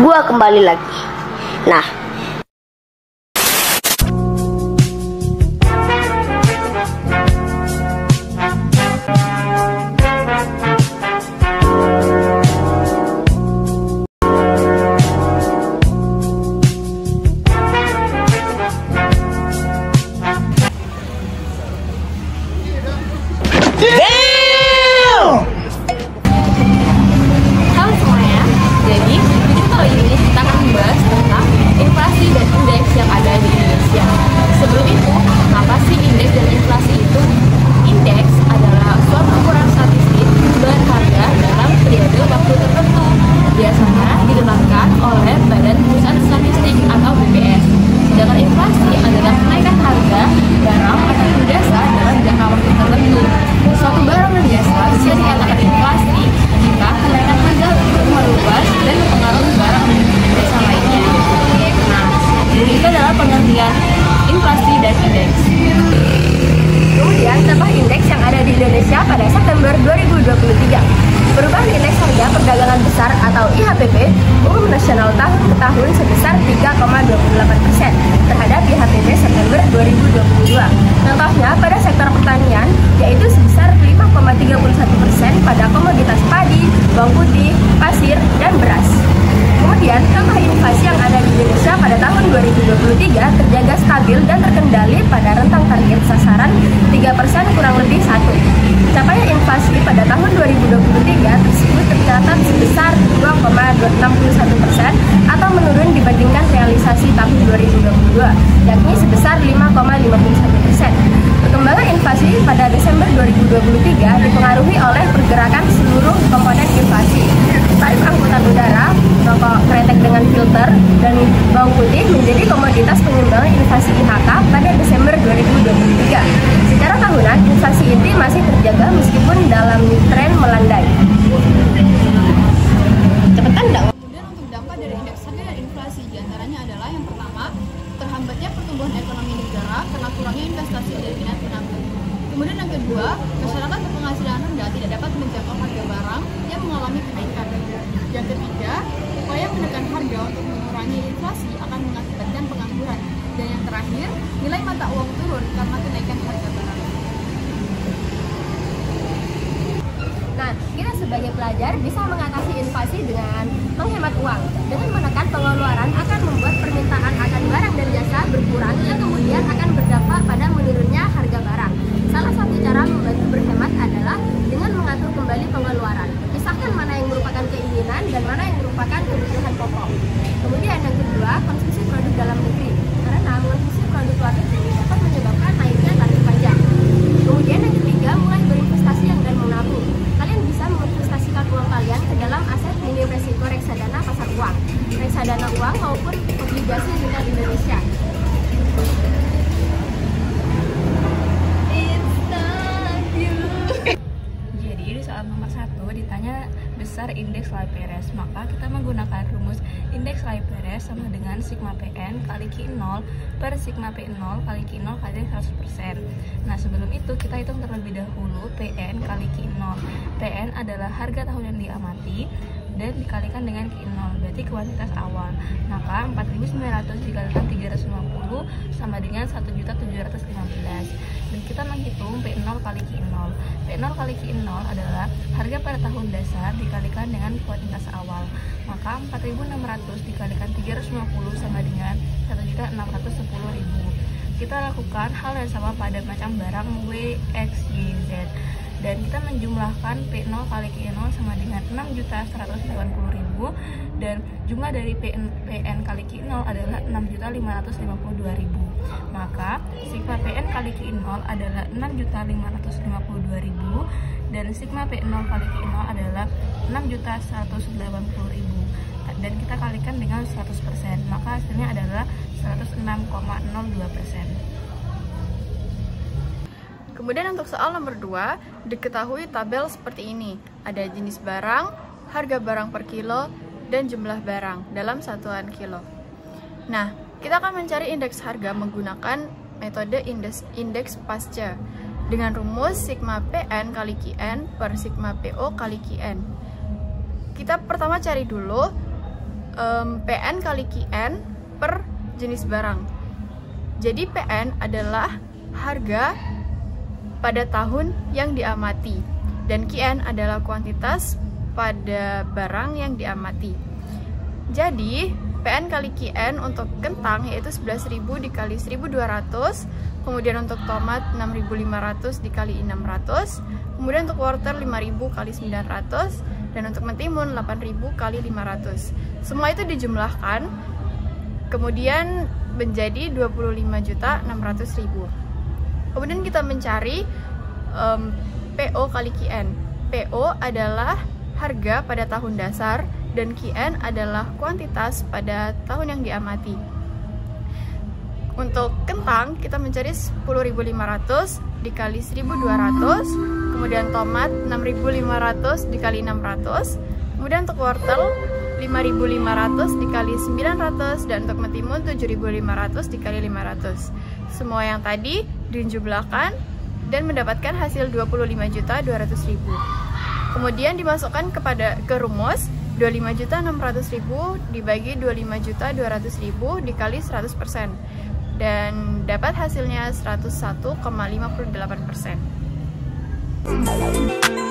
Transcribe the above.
gua kembali lagi. Nah, halo semuanya, jadi video kali ini kita akan membahas tentang inflasi dan indeks yang ada di Indonesia. Sebelum itu, apa sih indeks dan inflasi itu? Indeks adalah suatu ukuran statistik perubahan harga dalam periode waktu tertentu, biasanya ditetapkan oleh Badan Pusat Statistik atau BPS. Sedangkan inflasi adalah kenaikan harga barang atau jasa dalam jangka waktu tertentu. Suatu barang dan jasa bisa dikatakan inflasi jika kenaikan harga merubah dan mempengaruhi barang dan jasa lainnya. Nah, itu adalah pengertian inflasi dan indeks. Kemudian, contoh indeks yang ada di Indonesia pada September 2023. Perubahan indeks harga perdagangan besar atau IHPP umum nasional tahun ke tahun sebesar 3,28% terhadap IHPP September 2022. Contohnya pada sektor pertanian yaitu sebesar 5,31% pada komoditas padi, bawang putih, pasir, dan beras. Kemudian, contoh inflasi yang ada di Indonesia pada tahun 2023 terjaga stabil dan terkendali pada rentang target sasaran 3% kurang lebih 1. Capaian inflasi pada tahun 2023 tersebut tercatat sebesar 2,61% atau menurun dibandingkan realisasi tahun 2022, yakni sebesar 5,51%. Perkembangan inflasi pada Desember 2023 dipengaruhi oleh pergerakan seluruh komponen inflasi. Tarif angkutan udara, rokok kretek dengan filter, dan bawang putih menjadi komoditas penyumbang inflasi IHK pada Desember 2023. Secara tahunan, inflasi inti masih terjaga meskipun dalam tren melandai. Cepetan dong. Kemudian untuk dampak dari indeks harga dan inflasi diantaranya adalah yang pertama, terhambatnya pertumbuhan ekonomi negara karena kurangnya investasi dari minat penabung. Kemudian yang kedua, masyarakat berpenghasilan rendah tidak dapat menjangkau harga barang yang mengalami kenaikan. Yang ketiga, upaya menekan harga untuk mengurangi inflasi akan mengakibatkan pengangguran. Dan yang terakhir, nilai mata uang turun karena kenaikan harga barang. Nah, kita sebagai pelajar bisa mengatasi inflasi dengan menghemat uang. Dengan menekan pengeluaran akan membuat permintaan akan barang dan jasa berkurang yang kemudian akan berdampak pada menurunnya harga barang. Salah satu cara membantu berhemat adalah dengan mengatur kembali pengeluaran. Pisahkan mana yang merupakan keinginan dan mana yang merupakan kebutuhan pokok. Kemudian yang kedua, konsumsi produk dalam negeri. Karena mengonsumsi produk luar negeri dapat menyebabkan naiknya tarif pajak. Kemudian yang ketiga, mulai berinvestasi dan menabung. Kalian bisa menginvestasikan uang kalian ke dalam aset minim resiko reksadana pasar uang, reksadana uang maupun obligasi retail Indonesia. Jadi di soal nomor 1 ditanya besar indeks Laiperes, maka kita menggunakan rumus indeks Laiperes sama dengan sigma PN kali Q0 per sigma P0 kali Q0 kali 100%. Nah, sebelum itu kita hitung terlebih dahulu PN kali Q0. PN adalah harga tahun yang diamati dan dikalikan dengan Q0, berarti kuantitas awal. Maka 4.900 dikalikan 350 sama dengan 1.715. Dan kita menghitung P0 kali Q0. P0 kali Q0 adalah harga pada tahun dasar dikalikan dengan kuantitas awal. Maka 4.600 dikalikan 350 sama dengan 1.610.000. Kita lakukan hal yang sama pada macam barang W, X, Y, Z. Dan kita menjumlahkan P0 kali Q0 sama dengan 6.180.000 dan jumlah dari PN kali Q0 adalah 6.552.000. Maka sigma PN kali Q0 adalah 6.552.000 dan sigma P0 kali Q0 adalah 6.180.000. Dan kita kalikan dengan 100%, maka hasilnya adalah 106,02%. Kemudian untuk soal nomor 2, diketahui tabel seperti ini. Ada jenis barang, harga barang per kilo, dan jumlah barang dalam satuan kilo. Nah, kita akan mencari indeks harga menggunakan metode indeks pasca dengan rumus sigma PN kali QN per sigma PO kali QN. Kita pertama cari dulu PN kali QN per jenis barang. Jadi PN adalah harga pada tahun yang diamati dan QN adalah kuantitas pada barang yang diamati. Jadi PN kali QN untuk kentang yaitu 11.000 dikali 1.200, kemudian untuk tomat 6.500 dikali 600, kemudian untuk wortel 5.000 kali 900, dan untuk mentimun 8.000 kali 500. Semua itu dijumlahkan, kemudian menjadi 25.600.000. Kemudian kita mencari PO kali QN. PO adalah harga pada tahun dasar dan QN adalah kuantitas pada tahun yang diamati. Untuk kentang kita mencari 10.500 dikali 1.200, kemudian tomat 6.500 dikali 600, kemudian untuk wortel 5.500 dikali 900, dan untuk mentimun 7.500 dikali 500. Semua yang tadi dijumlahkan dan mendapatkan hasil 25.200.000. Kemudian dimasukkan ke rumus 25.600.000 dibagi 25.200.000 dikali 100%, dan dapat hasilnya 101,58%.